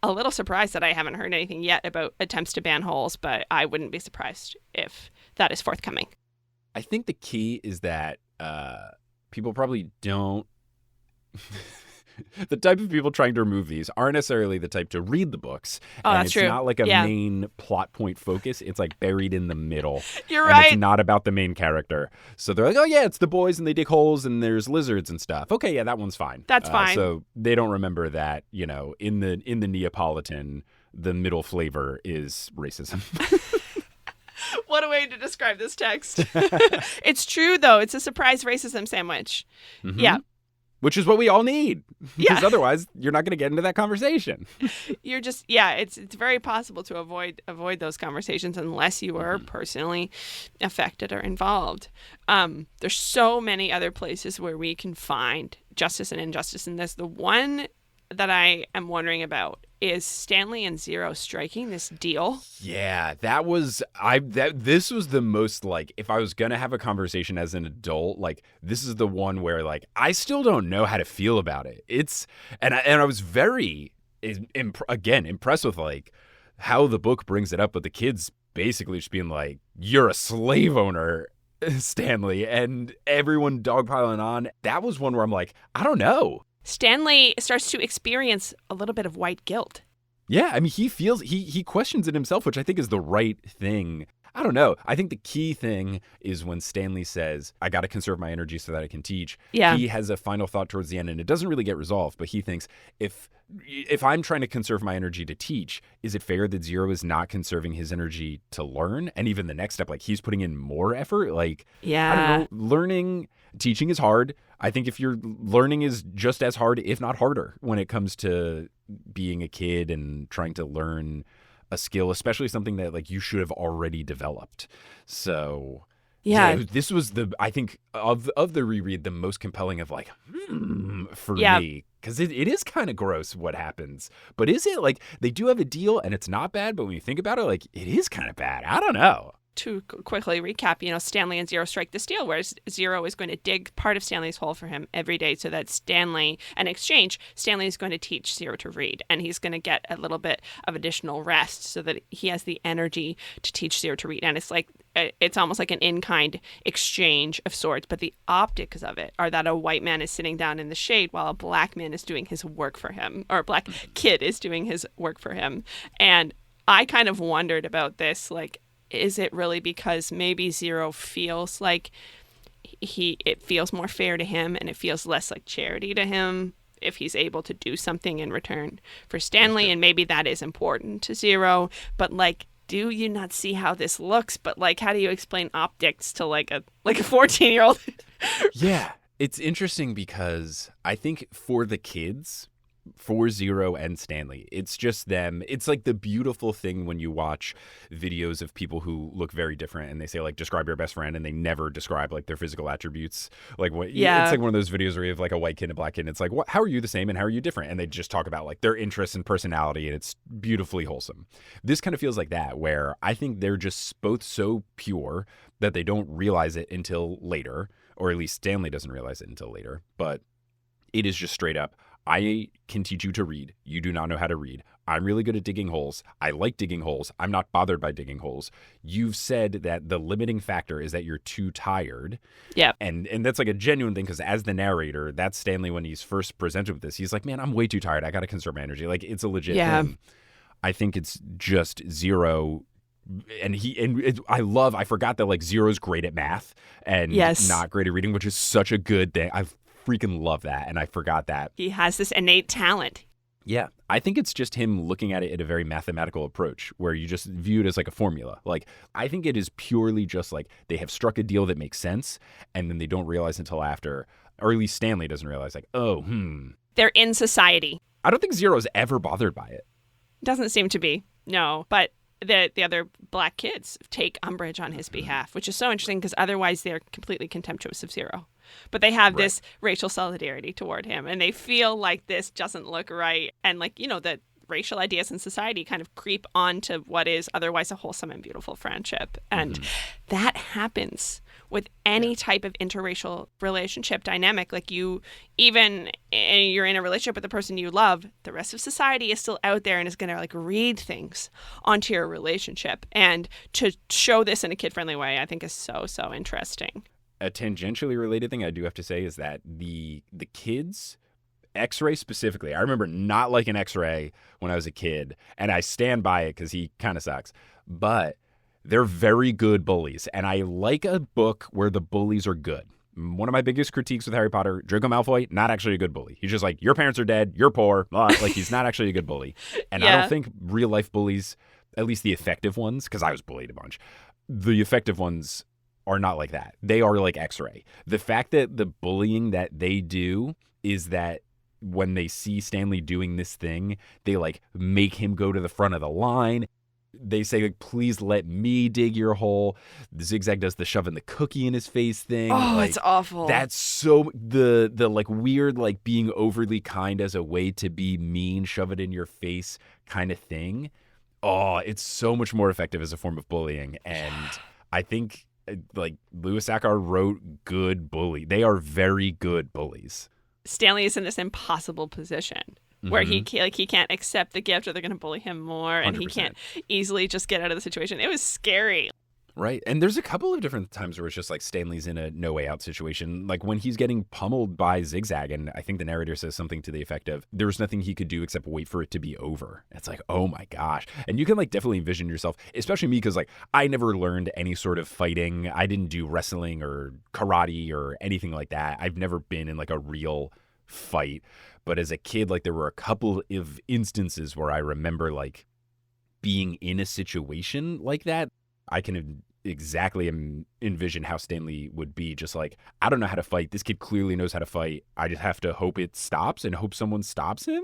a little surprised that I haven't heard anything yet about attempts to ban holes, but I wouldn't be surprised if that is forthcoming. I think the key is that people probably don't... The type of people trying to remove these aren't necessarily the type to read the books. Oh, and that's it's true. not like a main plot point focus. It's like buried in the middle. You're and right. It's not about the main character. So they're like, oh yeah, it's the boys and they dig holes and there's lizards and stuff. Okay, yeah, that one's fine. That's fine. So they don't remember that, in the Neapolitan, the middle flavor is racism. What a way to describe this text. It's true, though. It's a surprise racism sandwich. Mm-hmm. Yeah. Which is what we all need. Because Yeah. otherwise, you're not going to get into that conversation. You're just, it's very possible to avoid those conversations unless you are personally affected or involved. There's so many other places where we can find justice and injustice in this. The one that I am wondering about is Stanley and Zero striking this deal. Yeah, this was the most like, if I was going to have a conversation as an adult, like this is the one where like I still don't know how to feel about it. And I was very impressed with like how the book brings it up, but the kids basically just being like, you're a slave owner, Stanley, and everyone dogpiling on. That was one where I'm like, I don't know. Stanley starts to experience a little bit of white guilt. Yeah, I mean, he questions it himself, which I think is the right thing. I don't know. I think the key thing is when Stanley says, I got to conserve my energy so that I can teach. Yeah. He has a final thought towards the end, and it doesn't really get resolved, but he thinks, if I'm trying to conserve my energy to teach, is it fair that Zero is not conserving his energy to learn? And even the next step, like he's putting in more effort. Like, Yeah. I don't know, teaching is hard. I think if you're learning is just as hard, if not harder, when it comes to being a kid and trying to learn a skill, especially something that like you should have already developed. So Yeah. this was I think of the reread, the most compelling of like, for me, because it is kind of gross what happens. But is it like they do have a deal and it's not bad, but when you think about it, like it is kind of bad. I don't know. to quickly recap, Stanley and Zero strike this deal where Zero is going to dig part of Stanley's hole for him every day so that Stanley, in exchange, Stanley is going to teach Zero to read. And he's going to get a little bit of additional rest so that he has the energy to teach Zero to read. And it's almost like an in-kind exchange of sorts. But the optics of it are that a white man is sitting down in the shade while a black man is doing his work for him, or a black kid is doing his work for him. And I kind of wondered about this, like, is it really because maybe Zero feels like it feels more fair to him and it feels less like charity to him if he's able to do something in return for Stanley, and maybe that is important to Zero, but like, do you not see how this looks? But like, how do you explain optics to like a 14-year-old? Yeah, it's interesting because I think for the kids, for Zero and Stanley, it's just them. It's like the beautiful thing when you watch videos of people who look very different and they say like, describe your best friend, and they never describe like their physical attributes. Like what? Yeah, it's like one of those videos where you have like a white kid and a black kid, and it's like, what? How are you the same and how are you different? And they just talk about like their interests and personality, and it's beautifully wholesome. This kind of feels like that, where I think they're just both so pure that they don't realize it until later, or at least Stanley doesn't realize it until later. But it is just straight up, I can teach you to read. You do not know how to read. I'm really good at digging holes. I like digging holes. I'm not bothered by digging holes. You've said that the limiting factor is that you're too tired. Yeah. And that's like a genuine thing, because as the narrator, that's Stanley when he's first presented with this. He's like, man, I'm way too tired. I got to conserve my energy. Like, it's a legit thing. I think it's just Zero. And I forgot that like Zero's great at math and not great at reading, which is such a good thing. I freaking love that, and I forgot that. He has this innate talent. Yeah, I think it's just him looking at it in a very mathematical approach where you just view it as like a formula. Like, I think it is purely just like they have struck a deal that makes sense, and then they don't realize until after, or at least Stanley doesn't realize, like, they're in society. I don't think Zero's ever bothered by it. Doesn't seem to be, no, but the other black kids take umbrage on his behalf, which is so interesting because otherwise they're completely contemptuous of Zero. But they have this racial solidarity toward him, and they feel like this doesn't look right. And like, the racial ideas in society kind of creep onto what is otherwise a wholesome and beautiful friendship. And that happens with any type of interracial relationship dynamic. Like, you're in a relationship with the person you love, the rest of society is still out there and is going to like read things onto your relationship. And to show this in a kid-friendly way, I think is so, so interesting. A tangentially related thing I do have to say is that the kids, X-Ray specifically, I remember not liking X-Ray when I was a kid, and I stand by it because he kind of sucks. But they're very good bullies, and I like a book where the bullies are good. One of my biggest critiques with Harry Potter, Draco Malfoy, not actually a good bully. He's just like, your parents are dead, you're poor. Like, he's not actually a good bully. And I don't think real-life bullies, at least the effective ones, because I was bullied a bunch, the effective ones are not like that. They are like X-Ray. The fact that the bullying that they do is that when they see Stanley doing this thing, they like make him go to the front of the line. They say, like, please let me dig your hole. The Zigzag does the shoving the cookie in his face thing. Oh, like, it's awful. That's so the like weird, like being overly kind as a way to be mean, shove it in your face kind of thing. Oh, it's so much more effective as a form of bullying. And I think like Louis Sachar wrote good bully. They are very good bullies. Stanley is in this impossible position where he can't accept the gift, or they're going to bully him more, and 100%. He can't easily just get out of the situation. It was scary. Right. And there's a couple of different times where it's just like Stanley's in a no way out situation, like when he's getting pummeled by Zigzag, and I think the narrator says something to the effect of, there was nothing he could do except wait for it to be over. It's like, oh my gosh. And you can like definitely envision yourself, especially me, because like I never learned any sort of fighting. I didn't do wrestling or karate or anything like that. I've never been in like a real fight. But as a kid, like there were a couple of instances where I remember like being in a situation like that. I can exactly envision how Stanley would be, just like, I don't know how to fight. This kid clearly knows how to fight. I just have to hope it stops and hope someone stops him? ?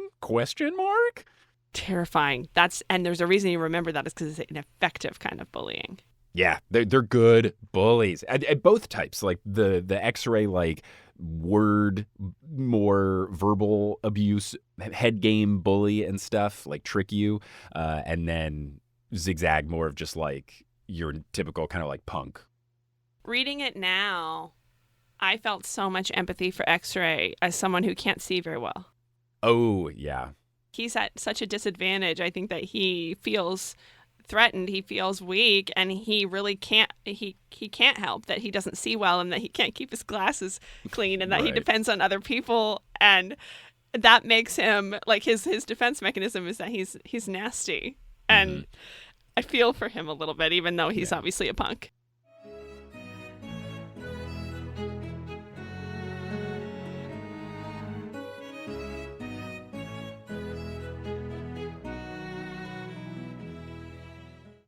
Terrifying. And there's a reason you remember that is because it's an effective kind of bullying. Yeah, they're good bullies at both types. Like the X-Ray, like word, more verbal abuse, head game bully and stuff, like trick you, and then Zigzag more of just like, your typical kind of like punk. Reading it now, I felt so much empathy for X-Ray as someone who can't see very well. Oh, yeah. He's at such a disadvantage. I think that he feels threatened, he feels weak, and he really can't he can't help that he doesn't see well and that he can't keep his glasses clean and that he Right. depends on other people, and that makes him like his defense mechanism is that he's nasty. And I feel for him a little bit, even though he's obviously a punk.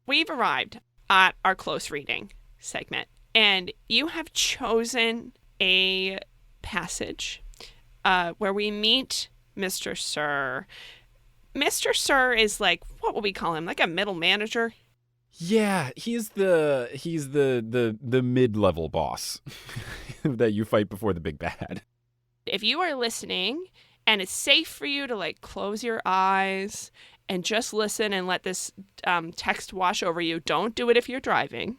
We've arrived at our close reading segment, and you have chosen a passage where we meet Mr. Sir. Mr. Sir is like, what would we call him? Like a middle manager? Yeah, he's the mid-level boss that you fight before the big bad. If you are listening and it's safe for you to like close your eyes and just listen and let this text wash over you, don't do it if you're driving.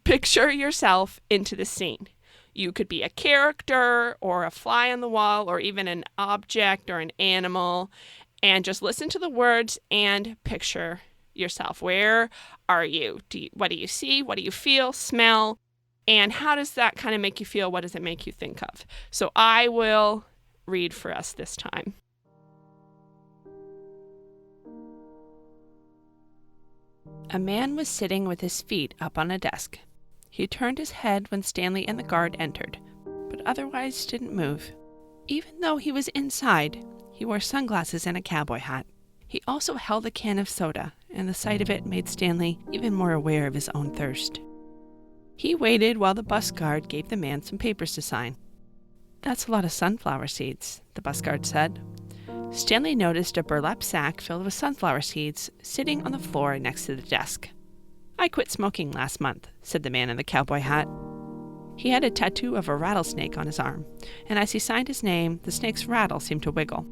Picture yourself into the scene. You could be a character or a fly on the wall or even an object or an animal, and just listen to the words and picture yourself. Where are you? What do you see? What do you feel, smell? And how does that kind of make you feel? What does it make you think of? So I will read for us this time. A man was sitting with his feet up on a desk. He turned his head when Stanley and the guard entered, but otherwise didn't move. Even though he was inside, he wore sunglasses and a cowboy hat. He also held a can of soda, and the sight of it made Stanley even more aware of his own thirst. He waited while the bus guard gave the man some papers to sign. "That's a lot of sunflower seeds," the bus guard said. Stanley noticed a burlap sack filled with sunflower seeds sitting on the floor next to the desk. "I quit smoking last month," said the man in the cowboy hat. He had a tattoo of a rattlesnake on his arm, and as he signed his name, the snake's rattle seemed to wiggle.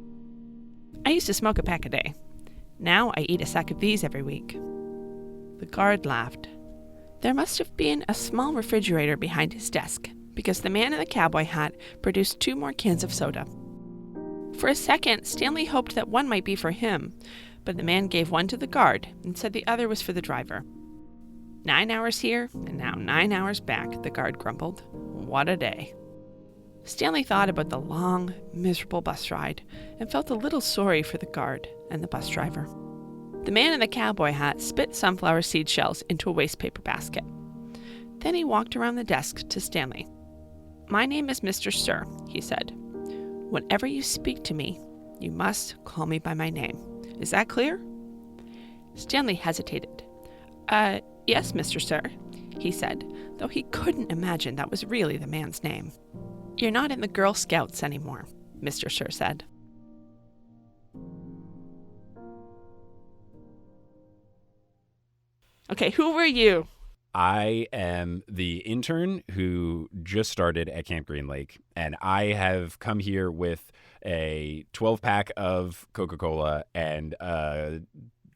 "I used to smoke a pack a day. Now I eat a sack of these every week." The guard laughed. There must have been a small refrigerator behind his desk, because the man in the cowboy hat produced 2 more cans of soda. For a second, Stanley hoped that one might be for him, but the man gave one to the guard and said the other was for the driver. 9 hours here, and now 9 hours back, the guard grumbled. What a day. Stanley thought about the long, miserable bus ride and felt a little sorry for the guard and the bus driver. The man in the cowboy hat spit sunflower seed shells into a waste paper basket. Then he walked around the desk to Stanley. "My name is Mr. Sir," he said. "Whenever you speak to me, you must call me by my name. Is that clear?" Stanley hesitated. Yes, Mr. Sir," he said, though he couldn't imagine that was really the man's name. "You're not in the Girl Scouts anymore," Mr. Sir said. Okay, who were you? I am the intern who just started at Camp Green Lake, and I have come here with a 12-pack of Coca-Cola and a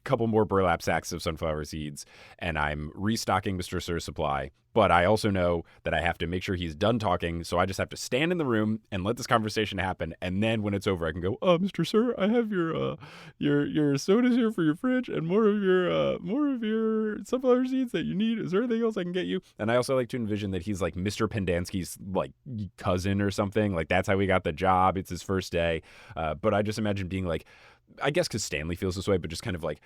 couple more burlap sacks of sunflower seeds, and I'm restocking Mr. Sir's supply. But I also know that I have to make sure he's done talking, so I just have to stand in the room and let this conversation happen, and then when it's over, I can go, Mr. Sir, I have your sodas here for your fridge and more of your sunflower seeds that you need. Is there anything else I can get you? And I also like to envision that he's like Mr. Pendansky's like cousin or something. Like that's how he got the job. It's his first day. But I just imagine being like, I guess because Stanley feels this way, but just kind of like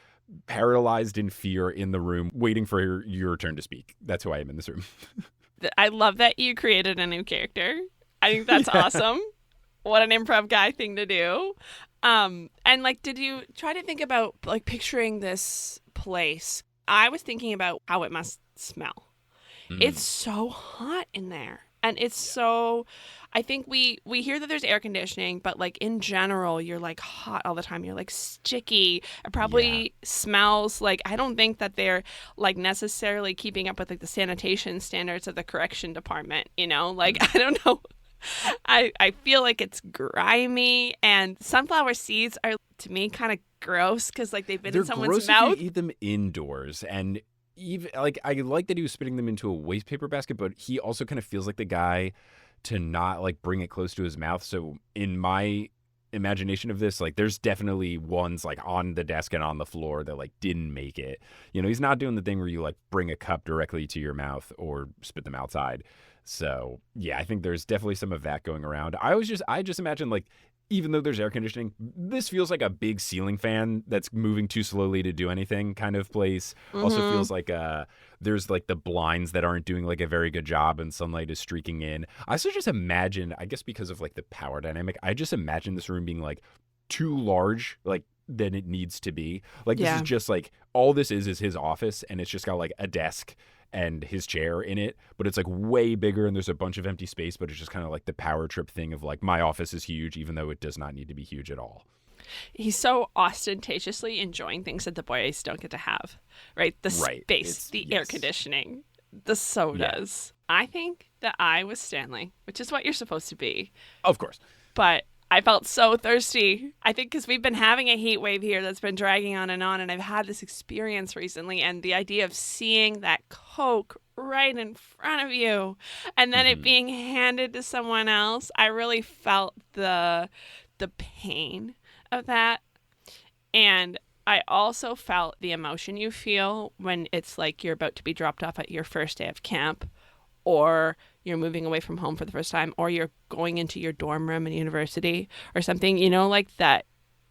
paralyzed in fear in the room, waiting for your turn to speak. That's who I am in this room. I love that you created a new character. I think that's awesome. What an improv guy thing to do. And like, did you try to think about like picturing this place? I was thinking about how it must smell. It's so hot in there. And it's so, I think we hear that there's air conditioning, but like in general, you're like hot all the time. You're like sticky. It probably smells like, I don't think that they're like necessarily keeping up with like the sanitation standards of the correction department, you know, like, I don't know. I feel like it's grimy, and sunflower seeds are to me kind of gross because like they've been in someone's mouth. If you eat them indoors, and even like I like that he was spitting them into a waste paper basket, but he also kind of feels like the guy to not like bring it close to his mouth. So in my imagination of this, like there's definitely ones like on the desk and on the floor that like didn't make it. He's not doing the thing where you like bring a cup directly to your mouth or spit them outside. So yeah, I think there's definitely some of that going around. I just imagine like, even though there's air conditioning, this feels like a big ceiling fan that's moving too slowly to do anything kind of place. Also feels like there's like the blinds that aren't doing like a very good job and sunlight is streaking in. I also just imagine, I guess because of like the power dynamic, I just imagine this room being like too large, like than it needs to be. Like this is just like, all this is his office, and it's just got like a desk and his chair in it, but it's like way bigger and there's a bunch of empty space, but it's just kind of like the power trip thing of like, my office is huge even though it does not need to be huge at all. He's so ostentatiously enjoying things that the boys don't get to have, right? The space, the air conditioning, the sodas. I think that I was Stanley, which is what you're supposed to be. Of course. But I felt so thirsty. I think because we've been having a heat wave here that's been dragging on, and I've had this experience recently, and the idea of seeing that Coke right in front of you and then it being handed to someone else, I really felt the pain of that. And I also felt the emotion you feel when it's like you're about to be dropped off at your first day of camp, or you're moving away from home for the first time, or you're going into your dorm room in university or something, like that.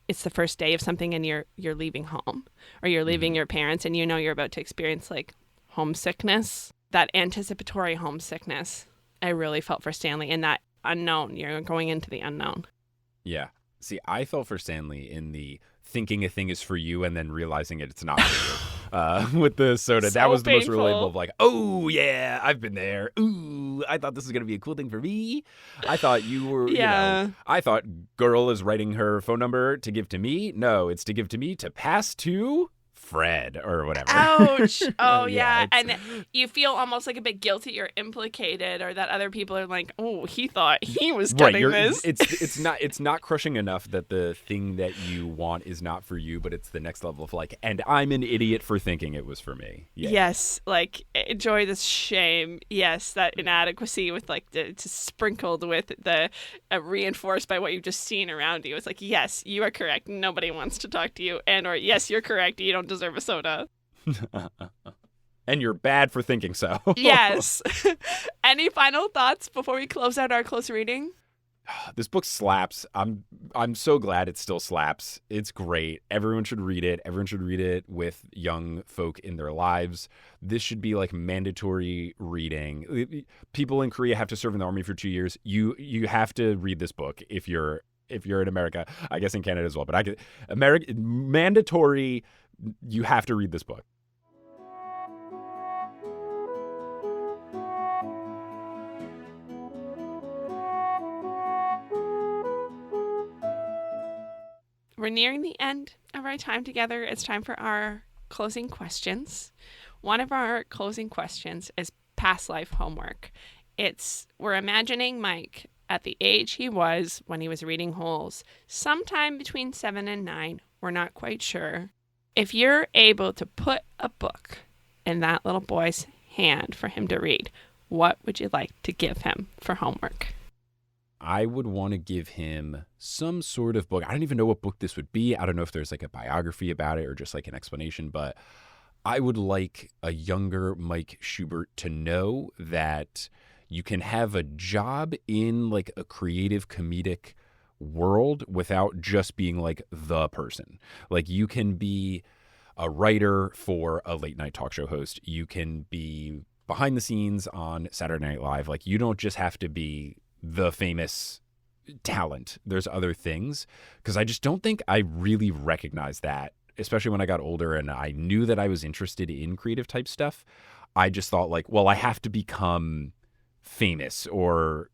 It's the first day of something and you're leaving home, or you're leaving your parents, and you're about to experience like homesickness, that anticipatory homesickness. I really felt for Stanley in that unknown. You're going into the unknown. Yeah. See, I felt for Stanley in the thinking a thing is for you and then realizing it's not for you. With the soda. So that was the painful. Most relatable of like, oh, yeah, I've been there. Ooh, I thought this was going to be a cool thing for me. I thought you were, I thought girl is writing her phone number to give to me. No, it's to give to me to pass to Fred or whatever. Ouch. Oh, yeah. And you feel almost like a bit guilty or implicated, or that other people are like, oh, he thought he was getting this. It's not crushing enough that the thing that you want is not for you, but it's the next level of like, and I'm an idiot for thinking it was for me. Yeah. Yes. Like, enjoy this shame. Yes. That inadequacy with like it's sprinkled with the reinforced by what you've just seen around you. It's like, yes, you are correct. Nobody wants to talk to you. And or yes, you're correct. You don't deserve a soda. And you're bad for thinking so. Yes. Any final thoughts before we close out our close reading? This book slaps. I'm so glad it still slaps. It's great. Everyone should read it. Everyone should read it with young folk in their lives. This should be like mandatory reading. People in Korea have to serve in the army for 2 years. You have to read this book if you're in America. I guess in Canada as well. But mandatory. You have to read this book. We're nearing the end of our time together. It's time for our closing questions. One of our closing questions is past life homework. We're imagining Mike at the age he was when he was reading Holes, sometime between 7 and 9. We're not quite sure. If you're able to put a book in that little boy's hand for him to read, what would you like to give him for homework? I would want to give him some sort of book. I don't even know what book this would be. I don't know if there's like a biography about it or just like an explanation, but I would like a younger Mike Schubert to know that you can have a job in like a creative comedic world without just being like the person. Like you can be a writer for a late night talk show host. You can be behind the scenes on Saturday Night Live. Like you don't just have to be the famous talent. There's other things, because I just don't think I really recognized that, especially when I got older and I knew that I was interested in creative type stuff. I just thought like, well, I have to become famous, or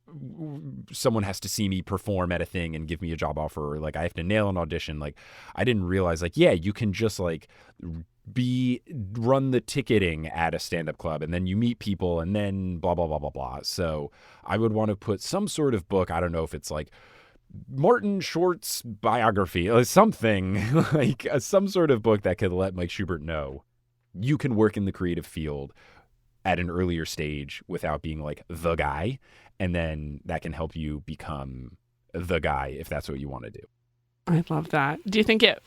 someone has to see me perform at a thing and give me a job offer, or like I have to nail an audition. Like I didn't realize like, yeah, you can just like run the ticketing at a stand-up club, and then you meet people, and then blah blah blah blah blah. So I would want to put some sort of book. I don't know if it's like Martin Short's biography or something, like some sort of book that could let Mike Schubert know you can work in the creative field at an earlier stage without being like the guy. And then that can help you become the guy if that's what you want to do. I love that. Do you think it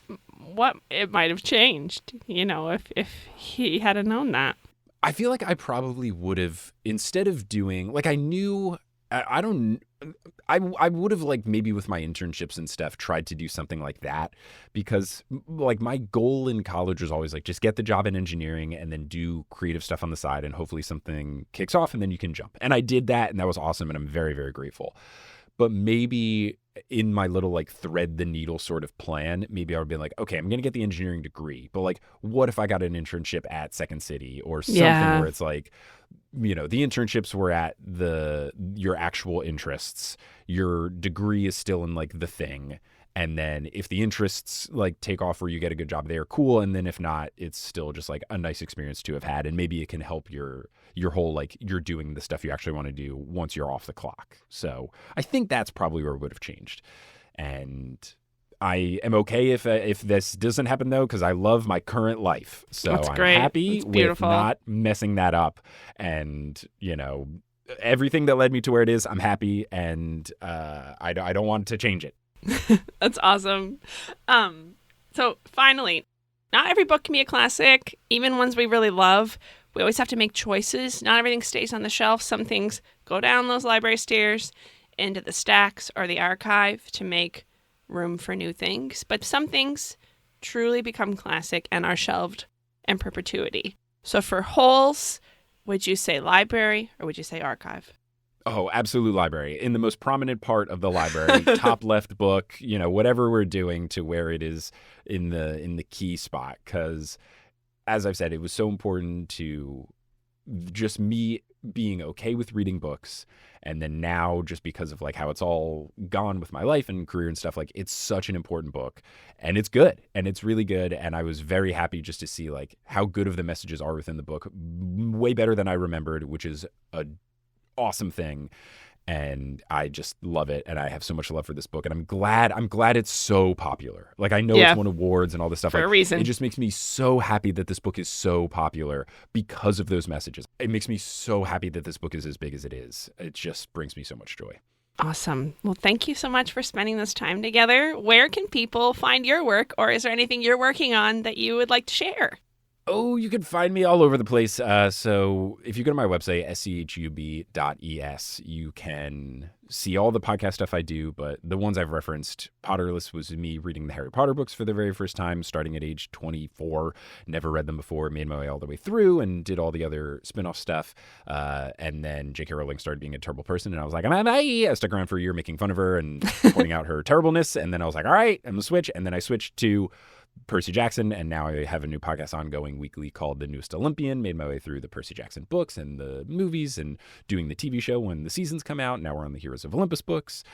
might have changed, if he had known that? I feel like I probably would have, instead of doing, like, I knew, I would have, like, maybe with my internships and stuff, tried to do something like that, because, like, my goal in college was always, like, just get the job in engineering and then do creative stuff on the side, and hopefully something kicks off and then you can jump. And I did that, and that was awesome, and I'm very, very grateful. But maybe in my little, like, thread the needle sort of plan, maybe I would be like, okay, I'm going to get the engineering degree, but, like, what if I got an internship at Second City or something where it's like, the internships were at your actual interests. Your degree is still in, like, the thing. And then if the interests, like, take off where you get a good job there, cool. And then if not, it's still just, like, a nice experience to have had. And maybe it can help your whole, like, you're doing the stuff you actually want to do once you're off the clock. So I think that's probably where it would have changed. And I am okay if this doesn't happen, though, because I love my current life. So That's I'm great. happy with not messing that up. And, everything that led me to where it is, I'm happy. And I don't want to change it. That's awesome. So finally, not every book can be a classic, even ones we really love. We always have to make choices. Not everything stays on the shelf. Some things go down those library stairs into the stacks or the archive to make room for new things. But some things truly become classic and are shelved in perpetuity. So for Holes, would you say library or would you say archive? Oh, absolute library. In the most prominent part of the library, top left book, whatever we're doing to where it is in the key spot. Because, as I've said, it was so important to just me being okay with reading books. And then now, just because of, like, how it's all gone with my life and career and stuff, like, it's such an important book. And it's good. And it's really good. And I was very happy just to see, like, how good of the messages are within the book. Way better than I remembered, which is a awesome thing. And I just love it, and I have so much love for this book, and I'm glad it's so popular. Like, I know it's won awards and all this stuff for a reason. It just makes me so happy that this book is so popular because of those messages. It makes me so happy that this book is as big as it is. It just brings me so much joy. Awesome. Well, thank you so much for spending this time together. Where can people find your work, or is there anything you're working on that you would like to share? Oh, you can find me all over the place. So if you go to my website, schub.es, you can see all the podcast stuff I do. But the ones I've referenced, Potterless was me reading the Harry Potter books for the very first time, starting at age 24. Never read them before, made my way all the way through and did all the other spin-off stuff. And then J.K. Rowling started being a terrible person. And I was like, I stuck around for a year making fun of her and pointing out her terribleness. And then I was like, all right, I'm going to switch. And then I switched to Percy Jackson, and now I have a new podcast ongoing weekly called The Newest Olympian. Made my way through the Percy Jackson books and the movies and doing the TV show when the seasons come out. Now we're on the Heroes of Olympus books.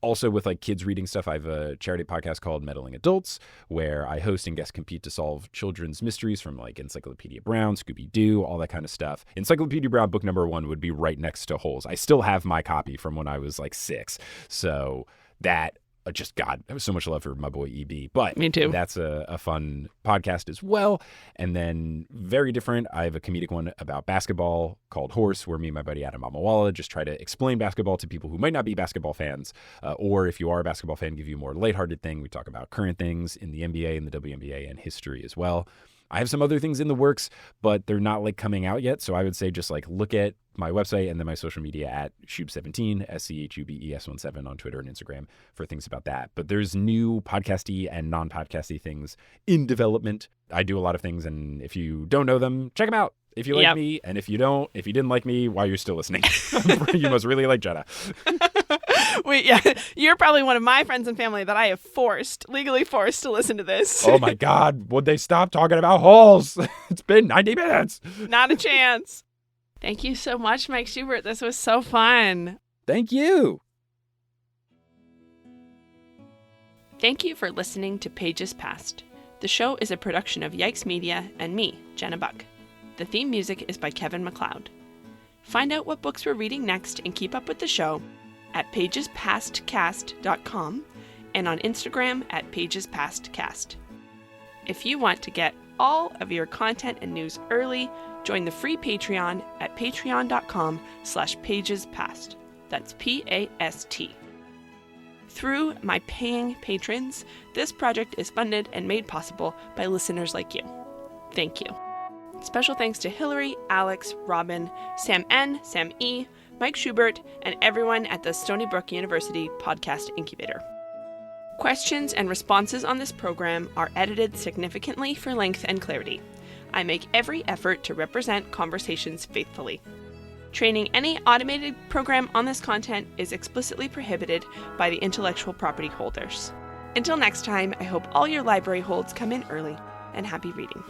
Also with, like, kids reading stuff, I have a charity podcast called Meddling Adults, where I host and guest compete to solve children's mysteries from, like, Encyclopedia Brown, Scooby-Doo, all that kind of stuff. Encyclopedia Brown book number 1 would be right next to Holes. I still have my copy from when I was, like, 6. So that... just, God, I have so much love for my boy EB. But me too. That's a fun podcast as well. And then very different, I have a comedic one about basketball called Horse, where me and my buddy Adam Amawala just try to explain basketball to people who might not be basketball fans. Or if you are a basketball fan, give you a more lighthearted thing. We talk about current things in the NBA and the WNBA and history as well. I have some other things in the works, but they're not, like, coming out yet. So I would say just, like, look at my website and then my social media at Schub17, SCHUBES17 on Twitter and Instagram for things about that. But there's new podcasty and non-podcasty things in development. I do a lot of things, and if you don't know them, check them out. If you like me, and if you didn't like me, why you're still listening. You must really like Jenna. You're probably one of my friends and family that I have legally forced to listen to this. Oh my God, would they stop talking about Holes? It's been 90 minutes. Not a chance. Thank you so much, Mike Schubert. This was so fun. Thank you. Thank you for listening to Pages Past. The show is a production of Yikes Media and me, Jenna Buck. The theme music is by Kevin MacLeod. Find out what books we're reading next and keep up with the show at pagespastcast.com and on Instagram at pagespastcast. If you want to get all of your content and news early, join the free Patreon at patreon.com/pagespast. That's PAST. Through my paying patrons, this project is funded and made possible by listeners like you. Thank you. Special thanks to Hillary, Alex, Robin, Sam N., Sam E., Mike Schubert, and everyone at the Stony Brook University Podcast Incubator. Questions and responses on this program are edited significantly for length and clarity. I make every effort to represent conversations faithfully. Training any automated program on this content is explicitly prohibited by the intellectual property holders. Until next time, I hope all your library holds come in early, and happy reading.